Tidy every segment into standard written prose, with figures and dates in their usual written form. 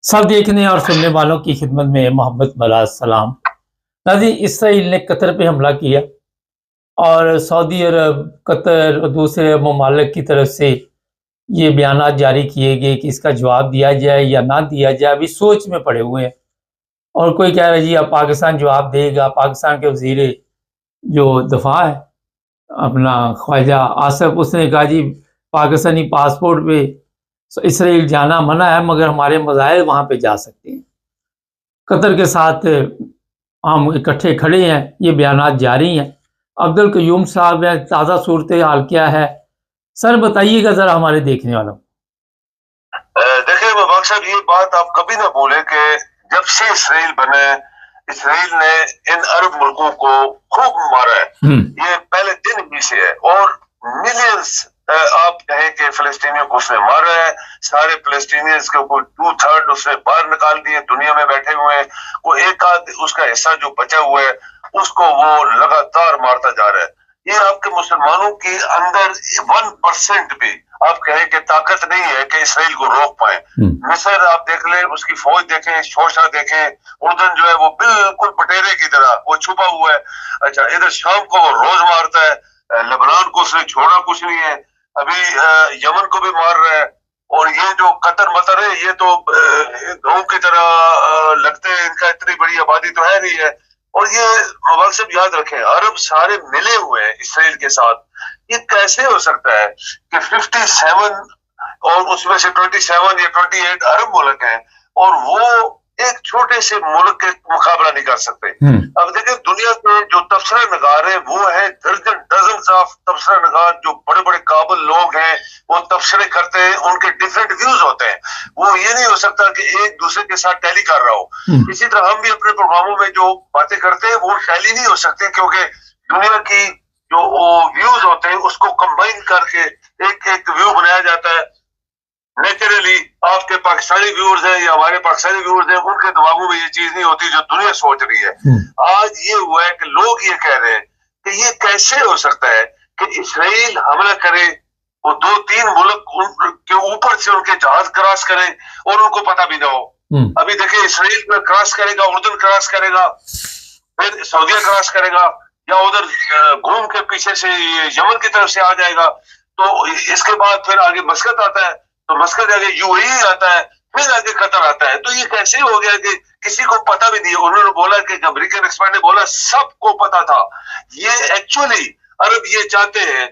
सब देखने और सुनने वालों की खिदमत में मोहब्बत भरा सलाम। नाज़रीन, इसराइल ने कतर पे हमला किया और सऊदी अरब, कतर और दूसरे ममालिक की तरफ से ये बयानात जारी किए गए कि इसका जवाब दिया जाए या ना दिया जाए। अभी सोच में पड़े हुए हैं और कोई कह रहा है जी अब पाकिस्तान जवाब देगा। पाकिस्तान के वज़ीर जो दफा है अपना ख्वाजा आसफ, उसने कहा जी पाकिस्तानी पासपोर्ट पे इसराइल जाना मना है मगर हमारे मज़ाहिर वहाँ पे जा सकते हैं। कतर के साथ हम इकट्ठे खड़े हैं, ये बयानात जारी हैं। अब्दुल कयूम साहब हैं, ताज़ा सूरत हाल क्या है सर बताइएगा ज़रा हमारे देखने वालों। देखिए मुबारक साहब, ये बात आप कभी ना भूलें कि जब से इसराइल बने, इसराइल ने इन अरब मुल्कों को खूब मारा है। ये पहले दिन ही से है और मिलियंस आप कहें कि फिलिस्तीनियों को उसने मारा है। सारे फिलिस्तीनियंस के कोई 2/3 उसने बाहर निकाल दिए, दुनिया में बैठे हुए हैं। कोई एक आध उसका हिस्सा जो बचा हुआ है उसको वो लगातार मारता जा रहा है। ये आपके मुसलमानों के अंदर 1% भी आप कहें कि ताकत नहीं है कि इसराइल को रोक पाए। मिस्र आप देख लें, उसकी फौज देखें, शोशा देखें, उर्दन जो है वो बिल्कुल पटेरे की तरह वो छुपा हुआ है। अच्छा, इधर शाम को वो रोज मारता है, लेबनान को उसने छोड़ा कुछ नहीं है, अभी यमन को भी मार रहा है। और ये जो कतर मतर है ये तो गांव की तरह लगते हैं, इनका इतनी बड़ी आबादी तो है नहीं है। और ये मुबारक साहब याद रखें, अरब सारे मिले हुए हैं इसराइल के साथ। ये कैसे हो सकता है कि 57 और उसमें से 27 या 28 अरब मुल्क हैं और वो एक छोटे से मुल्क के मुकाबला नहीं कर सकते। अब देखिए दुनिया के जो तबसरा नगार है वो है डजन ऑफ तबसरा नगार, जो बड़े बड़े काबिल लोग हैं वो तबसरे करते हैं, उनके डिफरेंट व्यूज होते हैं। वो ये नहीं हो सकता कि एक दूसरे के साथ टैली कर रहा हो। इसी तरह हम भी अपने प्रोग्रामों में जो बातें करते हैं वो टैली नहीं हो सकती, क्योंकि दुनिया की जो व्यूज होते हैं उसको कंबाइन करके एक एक व्यू बनाया जाता है। नेचुरली आपके पाकिस्तानी व्यूअर्स हैं या हमारे पाकिस्तानी व्यूअर्स हैं, उनके दिमागों में ये चीज नहीं होती जो दुनिया सोच रही है। आज ये हुआ है कि लोग ये कह रहे हैं कि ये कैसे हो सकता है कि इसराइल हमला करे, वो 2-3 मुल्क के ऊपर से उनके जहाज क्रॉस करें और उनको पता भी ना हो। अभी देखिए इसराइल में क्रॉस करेगा, उर्दन क्रॉस करेगा, फिर सऊदीया क्रॉस करेगा, या उधर घूम के पीछे से यमन की तरफ से आ जाएगा। तो इसके बाद फिर आगे मस्कत आता है, तो मस्कत आगे यूएई आता है, फिर आगे कतर आता है। तो ये कैसे हो गया कि किसी को पता भी नहीं। उन्होंने बोला कि अमेरिकन एक्सपर्ट ने बोला सबको पता था। ये एक्चुअली अरब ये चाहते हैं,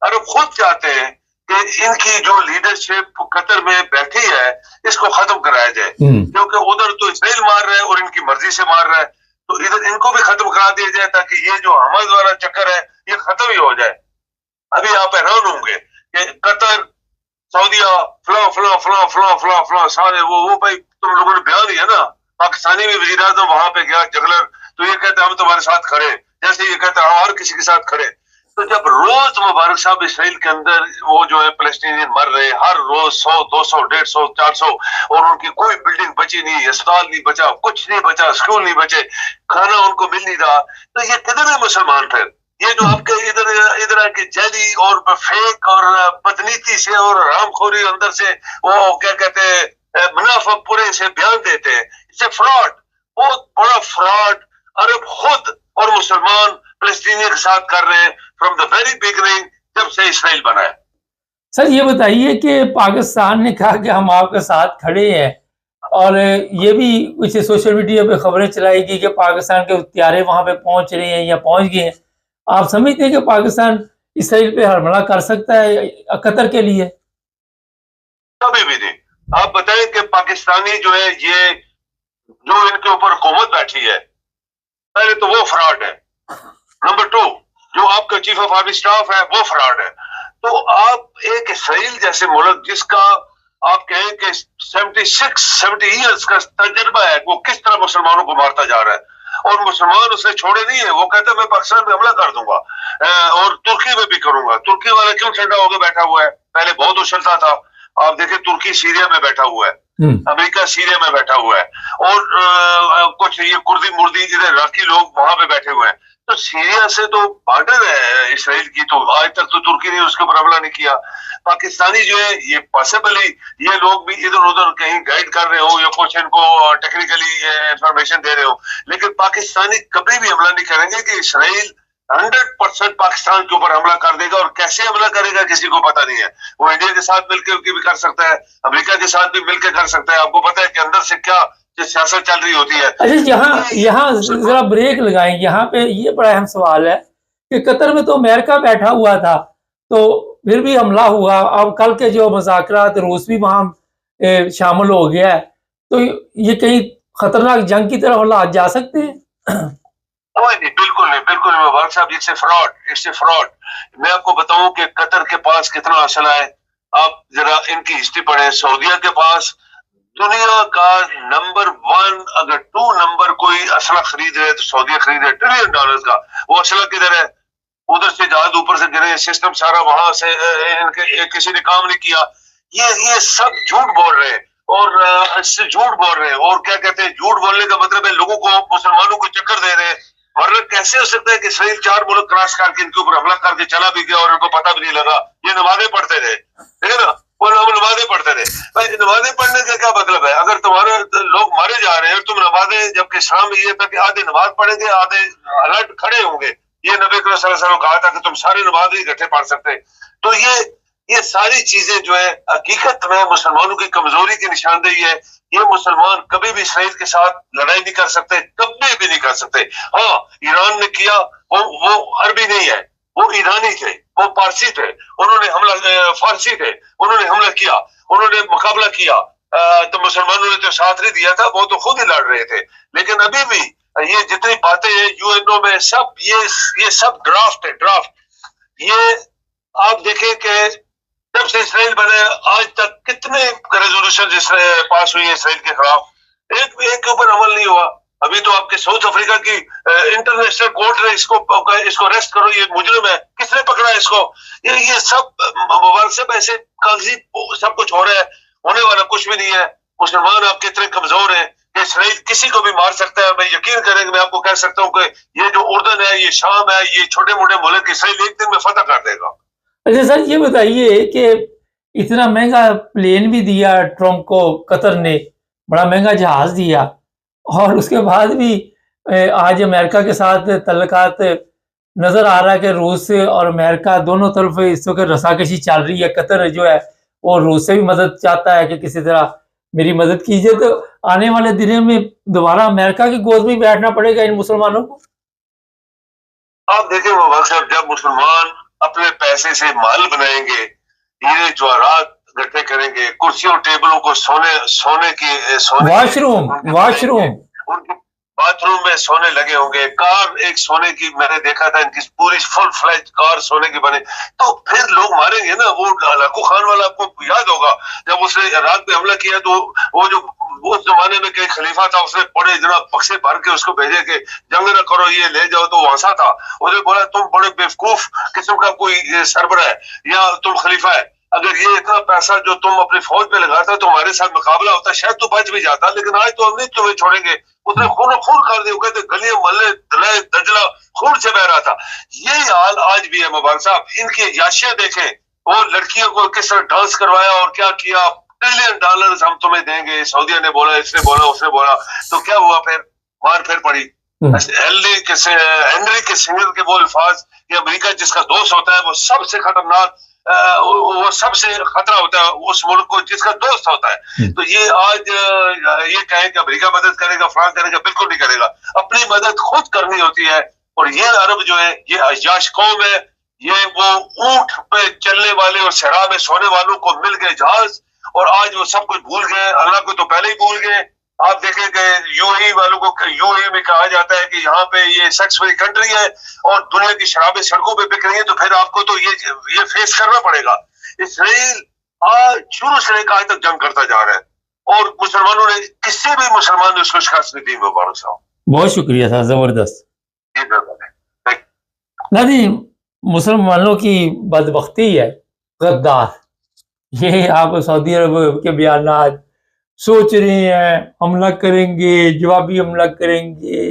अरब खुद चाहते हैं कि इनकी जो लीडरशिप कतर में बैठी है इसको खत्म कराया जाए, क्योंकि उधर तो इसराइल मार रहा है और इनकी मर्जी से मार रहा है, तो इधर इनको भी खत्म करा दिया जाए ताकि ये जो हमारे द्वारा चक्कर है ये खत्म ही हो जाए। अभी आप हैरान होंगे कि कतर, सऊदीया, फला फला फला फला फला फला सारे वो भाई तुम लोगों ने बयान दिया ना, पाकिस्तानी में वज़ीर आज़म वहां पे गया जगलर, तो ये कहते हम तुम्हारे साथ खड़े, जैसे ये कहते हम हर किसी के साथ खड़े। तो जब रोज मुबारक साहब इसराइल के अंदर वो जो है फलस्तीनी मर रहे, हर रोज 100, 200, 150, 400, और उनकी कोई बिल्डिंग बची नहीं, अस्पताल नहीं बचा, कुछ नहीं बचा, स्कूल नहीं बचे, खाना उनको मिल नहीं रहा, तो ये किधर है मुसलमान फिर? ये जो आपके इधर आके जैली और फेक और बदनीति से और हरामखोरी अंदर से वो क्या कहते हैं मुनाफा पूरे से बयान देते हैं, इससे फ्रॉड, बहुत बड़ा फ्रॉड अरब खुद और मुसलमान फलस्तीनी के साथ कर रहे हैं फ्रॉम द वेरी बिगिनिंग, जब से इसराइल बना है। सर ये बताइए कि पाकिस्तान ने कहा कि हम आपके साथ खड़े हैं, और ये भी कुछ सोशल मीडिया पे खबरें चलाई गई कि पाकिस्तान के हथियारे वहां पे पहुंच रहे हैं या पहुंच गए हैं। आप समझते हैं कि पाकिस्तान इसराइल पे हमला कर सकता है कतर के लिए? कभी भी नहीं। आप बताएं कि पाकिस्तानी जो है ये जो इनके ऊपर हुकूमत बैठी है, पहले तो वो फ्रॉड है, नंबर 2 जो आपका चीफ ऑफ आर्मी स्टाफ है वो फ्रॉड है। तो आप एक इसराइल जैसे मुल्क जिसका आप कहें कि 70 ईयर्स का तजर्बा है, वो किस तरह मुसलमानों को मारता जा रहा है, और मुसलमान उसे छोड़े नहीं है। वो कहता है मैं पाकिस्तान में हमला कर दूंगा और तुर्की में भी करूंगा। तुर्की वाला क्यों ठंडा होकर बैठा हुआ है? पहले बहुत उछलता था। आप देखें तुर्की सीरिया में बैठा हुआ है, अमेरिका सीरिया में बैठा हुआ है, और कुछ ये कुर्दी मुर्दी इधर इराकी लोग वहां पे बैठे हुए हैं। تو सीरिया से तो बॉर्डर है इसराइल की, तो आज तक तो तुर्की ने उसके ऊपर हमला नहीं किया। पाकिस्तानी जो है ये पॉसिबली ये लोग भी इधर उधर कहीं गाइड कर रहे हो या कुछ इनको टेक्निकली इंफॉर्मेशन दे रहे हो, लेकिन पाकिस्तानी कभी भी हमला नहीं करेंगे कि इसराइल 100% पाकिस्तान के ऊपर हमला कर देगा, और कैसे हमला करेगा किसी को पता नहीं है। वो इंडिया के साथ मिलकर भी कर सकता है, अमेरिका के साथ भी मिलकर कर सकता है। आपको पता है कि अंदर से क्या सियासत चल रही होती है। अच्छा, यहाँ यहाँ जरा ब्रेक लगाएं। यहाँ पे ये बड़ा अहम सवाल है कि कतर में तो अमेरिका बैठा हुआ था, तो फिर भी हमला हुआ। अब कल के जो मुज़ाकरात, रूस भी वहाँ शामिल हो गया है, तो ये कहीं खतरनाक जंग की तरफ हालात जा सकते हैं? नहीं, बिल्कुल नहीं, बिल्कुल नहीं मुबारक साहब, इट्स ए फ्रॉड। मैं आपको बताऊं कि कतर के पास कितना असला है। आप जरा इनकी हिस्ट्री पढ़ें। सऊदीया के पास दुनिया का नंबर 1, अगर 2 नंबर कोई असला खरीद रहे तो सऊदीया खरीद रहे, $1 ट्रिलियन का। वो असला किधर है? उधर से जहाज ऊपर से गिरे, सिस्टम सारा वहां से इनके किसी ने काम नहीं किया। ये सब झूठ बोल रहे हैं, और इससे झूठ बोल रहे हैं। और क्या कहते हैं, झूठ बोलने का मतलब है लोगों को, मुसलमानों को चक्कर दे रहे हैं। वरना कैसे हो सकता है कि इसराइल 4 मुल्क क्रॉस करके इनके ऊपर हमला करके चला भी गया और इनको पता भी नहीं लगा। ये नमाजें पढ़ते थे, ठीक है ना, वो नमाजें पढ़ते थे। भाई नमाजें पढ़ने का क्या मतलब है? अगर तुम्हारे लोग मारे जा रहे हैं और तुम नमाजें, जबकि इस्लाम में ये था कि आधे नमाज पढ़ेंगे, आधे अलर्ट खड़े होंगे। ये नबी करीम सल्लल्लाहु अलैहि वसल्लम कहा था कि तुम सारी नमाज ही इकट्ठे पढ़ सकते। तो ये सारी चीजें जो है हकीकत में मुसलमानों की कमजोरी की निशानदेही है। ये मुसलमान कभी भी इसराइल के साथ लड़ाई नहीं कर सकते, कभी भी नहीं कर सकते। हाँ, ईरान ने किया, वो अरबी नहीं है, वो ईरानी थे, वो पारसी थे, उन्होंने हमला, फारसी थे, उन्होंने हमला किया, उन्होंने मुकाबला किया। तो मुसलमानों ने तो साथ नहीं दिया था, वो तो खुद ही लड़ रहे थे। लेकिन अभी भी ये जितनी बातें हैं यूएनओ में, सब ये सब ड्राफ्ट है, ड्राफ्ट। ये आप देखें कि जब से इसराइल बने आज तक कितने रेजोल्यूशन पास हुई है इसराइल के खिलाफ, एक के ऊपर अमल नहीं हुआ। अभी तो आपके साउथ अफ्रीका की इंटरनेशनल कोर्ट ने इसको अरेस्ट करो, ये मुजरिम है, किसने पकड़ा इसको? ये सब मुबारक साहब ऐसे कागजी सब कुछ हो रहा है, होने वाला कुछ भी नहीं है। मुसलमान आपके इतने कमजोर हैं कि इसराइल किसी को भी मार सकता है। मैं यकीन करेंगे, मैं आपको कह सकता हूँ कि ये जो उर्दन है, ये शाम है, ये छोटे मोटे मुल्क इसराइल एक दिन में फतह कर देगा। अच्छा सर, ये बताइए कि इतना महंगा प्लेन भी दिया ट्रम्प को, कतर ने बड़ा महंगा जहाज दिया, और उसके बाद भी आज अमेरिका के साथ तल्लुकात नजर आ रहा है कि रूस और अमेरिका दोनों तरफ इस वक्त रसाकशी चल रही है। कतर जो है वो रूस से भी मदद चाहता है कि किसी तरह मेरी मदद कीजिए। तो आने वाले दिनों में दोबारा अमेरिका की गोद में बैठना पड़ेगा इन मुसलमानों को। आप देखें मुबारक साहब, जब मुसलमान अपने पैसे से माल बनाएंगे, हीरे जवाहरात इकट्ठे करेंगे, कुर्सियों टेबलों को सोने वाशरूम उनके बाथरूम में सोने लगे होंगे, कार एक सोने की, मैंने देखा था इनकी पूरी फुल फ्लैज कार सोने की बने, तो फिर लोग मारेंगे ना। वो लाकू खान वाला आपको याद होगा, जब उसने इराक पे हमला किया तो वो जो उस जमाने में कई खलीफा था, उसने बड़े जनाब बक्से भर के उसको भेजे कि जंग न करो, ये ले जाओ। तो हंसा था, उसने बोला तुम बड़े बेवकूफ किस्म का कोई सरबरा है या तुम खलीफा है, अगर ये इतना पैसा जो तुम अपनी फौज पे लगाता तो हमारे साथ मुकाबला होता, शायद तो बच भी जाता, लेकिन आज तो हम नहीं तुम्हें छोड़ेंगे। उसने खून कर दिया, कहते गलियां मोहल्ले दजला खून से बह रहा था। यही हाल आज भी है मुबारक साहब। इनकी याशियां देखें, वो लड़कियों को किस तरह डांस करवाया और क्या किया। $1 ट्रिलियन हम तुम्हें देंगे, सऊदिया ने बोला, इसने बोला, उसने बोला, तो क्या हुआ? फिर मार फिर पड़ी। हेनरी के सिंगर के वो अल्फाज कि अमेरिका जिसका दोस्त होता है वो सबसे खतरनाक, वो सबसे खतरा होता है उस मुल्क को जिसका दोस्त होता है। तो ये आज ये कहे कि अमेरिका मदद करेगा, फ्रांस करेगा, बिल्कुल नहीं करेगा। अपनी मदद खुद करनी होती है। और ये अरब जो है, ये अय्याश कौम है, ये वो ऊंट पे चलने वाले और सहरा में सोने वालों को मिल गए जहाज, और आज वो सब कुछ भूल गए। अल्लाह को तो पहले ही भूल गए। आप देखेंगे यूएई वालों को, यूएई में कहा जाता है कि यहाँ पे ये सेक्स फ्री कंट्री है और दुनिया की शराबें सड़कों पे बिक रही है, तो फिर आपको तो ये फेस करना पड़ेगा। इसराइल आज शुरू से लेकर आज तक जंग करता जा रहा है, और मुसलमानों ने, किसी भी मुसलमान ने उसको शिकस्त नहीं दी। मुबारक साहब, बहुत शुक्रिया था, जबरदस्त। नहीं, मुसलमानों की बदबख्ती है, गद्दार। ये आप सऊदी अरब के बयानात सोच रहे हैं हमला करेंगे, जवाबी हमला करेंगे,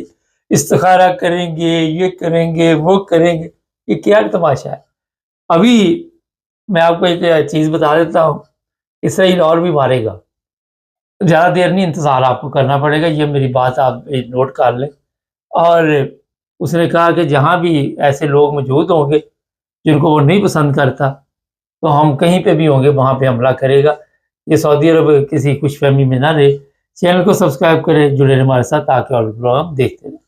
استخارہ کریں گے، یہ کریں گے، وہ کریں گے، یہ کیا تماشا ہے؟ ابھی میں آپ کو ایک چیز بتا دیتا ہوں، اسرائیل اور بھی مارے گا، زیادہ دیر نہیں انتظار آپ کو کرنا پڑے گا، یہ میری بات آپ نوٹ کر لیں۔ اور اس نے کہا کہ جہاں بھی ایسے لوگ موجود ہوں گے جن کو وہ نہیں پسند کرتا تو ہم کہیں پہ بھی ہوں گے وہاں پہ حملہ کرے گا۔ یہ سعودی عرب کسی خوش فہمی میں نہ رہے۔ چینل کو سبسکرائب کریں، جڑے رہیں ہمارے ساتھ تاکہ اور بھی پروگرام دیکھتے رہیں۔